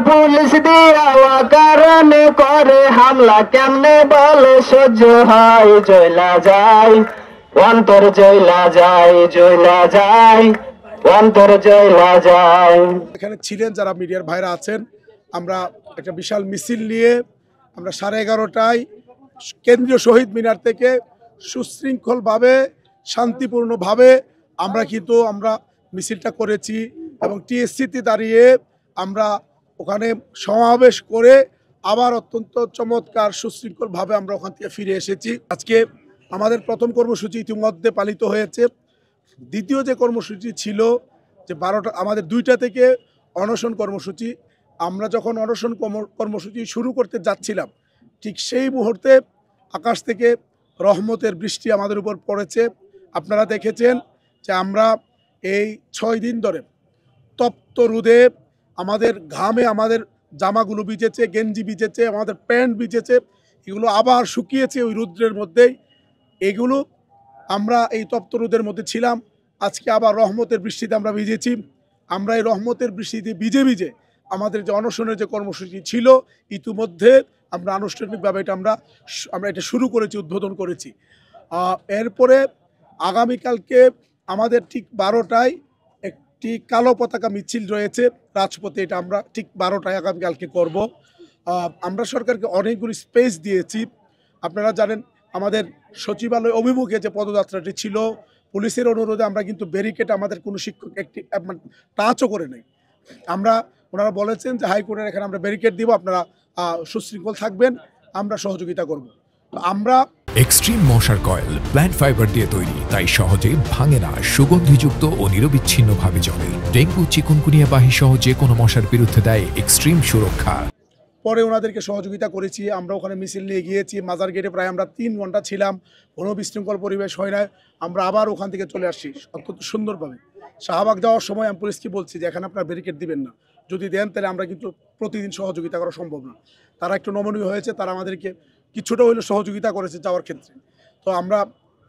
Police দিয়া কারণে করে হামলা কেমনে বলে সহ্য হয় জয়লা যায় অন্তর জয়লা যায় জয়লা যায় অন্তর জয়লা যায়। এখানে ছিলেন যারা মিডিয়ার ভাইরা আছেন, আমরা একটা বিশাল মিছিল নিয়ে আমরা 11:30টায় কেন্দ্রীয় শহীদ মিনার থেকে সুশৃঙ্খলভাবে শান্তিপূর্ণভাবে আমরা মিছিলটা করেছি এবং টিএসসিতে দাঁড়িয়ে আমরা ওখানে সমাবেশ করে আবার অত্যন্ত চমৎকার সুশৃঙ্খলভাবে আমরা ওখান থেকে ফিরে এসেছি। আজকে আমাদের প্রথম কর্মসূচি ইতিমধ্যে পালিত হয়েছে। দ্বিতীয় যে কর্মসূচি ছিল যে 12টা, আমাদের 2টা থেকে অনশন কর্মসূচি। আমরা যখন অনশন কর্মসূচি শুরু করতে যাচ্ছিলাম ঠিক সেই মুহূর্তে আকাশ থেকে রহমতের বৃষ্টি আমাদের উপর পড়েছে। আপনারা দেখেছেন যে আমরা এই 6 দিন ধরে তপ্ত রোদে আমাদের ঘামে আমাদের জামাগুলো ভিজেছে, গেঞ্জি ভিজেছে, আমাদের প্যান্ট ভিজেছে, এগুলো আবার শুকিয়েছে ওই রৌদ্রের মধ্যেই। এগুলো আমরা এই তপ্ত রোদের মধ্যে ছিলাম, আজকে আবার রহমতের বৃষ্টিতে আমরা ভিজেছি। আমরা এই রহমতের বৃষ্টিতে ভিজে ভিজে আমাদের যে অনশনের যে কর্মসূচি ছিল ইতিমধ্যে আমরা আনুষ্ঠানিকভাবে আমরা এটা শুরু করেছি, উদ্বোধন করেছি। এরপরে আগামীকালকে আমাদের ঠিক 12টায় একটি কালো পতাকা মিছিল রয়েছে রাজপথে, এটা আমরা ঠিক 12টায় আগামীকালকে করব। আমরা সরকারকে অনেকগুলি স্পেস দিয়েছি। আপনারা জানেন আমাদের সচিবালয় অভিমুখে যে পদযাত্রাটি ছিল, পুলিশের অনুরোধে আমরা কিন্তু ব্যারিকেড আমাদের কোনো শিক্ষক একটি টাচও করে নেই। ওনারা বলেছেন যে হাইকোর্টের এখানে আমরা ব্যারিকেড দিব, আপনারা সুশৃঙ্খল থাকবেন, আমরা সহযোগিতা করব। তো আমরা এক্সট্রিম মশার কয়েল প্ল্যান্ট ফাইবার দিয়ে তৈরি, তাই সহজে ভাঙে না, সুগন্ধিযুক্ত ও নিরবিচ্ছিন্নভাবে জ্বলে। ডেঙ্গু, চিকুনগুনিয়া বাহি সহ যে কোনো মশার বিরুদ্ধে দেয় এক্সট্রিম সুরক্ষা। পরে ওনাদেরকে সহযোগিতা করেছি। আমরা ওখানে মিছিল নিয়ে গিয়েছি, মাজার গেটে প্রায় আমরা 3 ঘন্টা ছিলাম, কোনো বিশৃঙ্খল পরিবেশ হয় না। আমরা আবার ওখান থেকে চলে আসছি অত্যন্ত সুন্দরভাবে। শাহবাগ যাওয়ার সময় আমি পুলিশকে বলছি যে এখানে আপনারা ব্যারিকেড দিবেন না, যদি দেন তাহলে আমরা কিন্তু প্রতিদিন সহযোগিতা করা সম্ভব না। তারা একটু নমনীয় হয়েছে, তারা আমাদেরকে কিছুটা হইলেও সহযোগিতা করেছে যাওয়ার ক্ষেত্রে। তো আমরা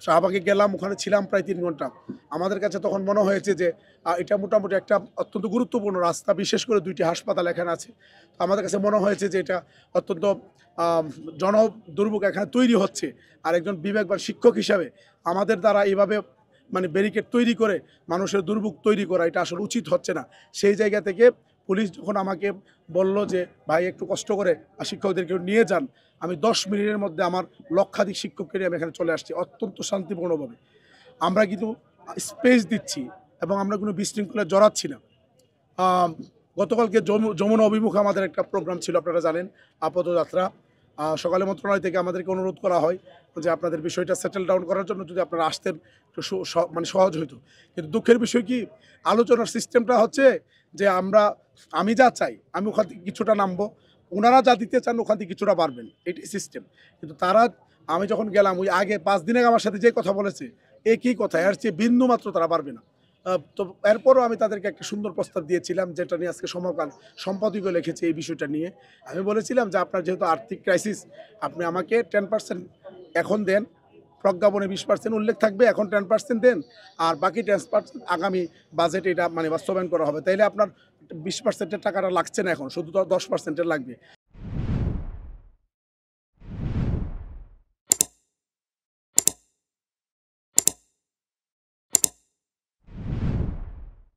শাহবাগে গেলাম, ওখানে ছিলাম প্রায় 3 ঘন্টা। আমাদের কাছে তখন মনে হয়েছে যে এটা মোটামুটি একটা অত্যন্ত গুরুত্বপূর্ণ রাস্তা, বিশেষ করে 2টি হাসপাতাল এখানে আছে। তো আমাদের কাছে মনে হয়েছে যে এটা অত্যন্ত জনদুর্ভোগ এখানে তৈরি হচ্ছে। আর একজন বিবেকবান শিক্ষক হিসাবে আমাদের দ্বারা এইভাবে ব্যারিকেড তৈরি করে মানুষের দুর্ভোগ তৈরি করা এটা আসলে উচিত হচ্ছে না। সেই জায়গা থেকে পুলিশ যখন আমাকে বলল যে ভাই একটু কষ্ট করে শিক্ষকদেরকে নিয়ে যান, আমি 10 মিনিটের মধ্যে আমার লক্ষাধিক শিক্ষককে নিয়ে আমি এখানে চলে আসছি অত্যন্ত শান্তিপূর্ণভাবে। আমরা কিন্তু স্পেস দিচ্ছি এবং আমরা কোনো বিশৃঙ্খলায় জড়াচ্ছি না। গতকালকে যমুনা অভিমুখে আমাদের একটা প্রোগ্রাম ছিল, আপনারা জানেন, পদযাত্রা। সকালে মন্ত্রণালয় থেকে আমাদেরকে অনুরোধ করা হয় যে আপনাদের বিষয়টা সেটেল ডাউন করার জন্য যদি আপনারা আসতেন একটু সহজ হইতো। কিন্তু দুঃখের বিষয় কি, আলোচনার সিস্টেমটা হচ্ছে যে আমি যা চাই আমি ওখান থেকে কিছুটা নামবো, ওনারা যা দিতে চান ওখান থেকে কিছুটা পারবেন, এটি সিস্টেম। কিন্তু আমি যখন গেলাম ওই আগে 5 দিন আগে আমার সাথে যে কথা বলেছে একই কথা, এর চেয়ে বিন্দু মাত্র তারা পারবে না। তো এরপরও আমি তাদেরকে একটা সুন্দর প্রস্তাব দিয়েছিলাম, যেটা নিয়ে আজকে সমকাল সম্পাদকীয় লিখেছে এই বিষয়টা নিয়ে। আমি বলেছিলাম যে আপনার যেহেতু আর্থিক ক্রাইসিস, আপনি আমাকে 10% এখন দেন, প্রজ্ঞাপনে 20% উল্লেখ থাকবে, এখন 10% দেন, আর বাকি 10% আগামী বাজেটে এটা বাস্তবায়ন করা হবে। তাইলে আপনার 20%-এর টাকাটা লাগছে না, এখন শুধু 10%-এর লাগবে।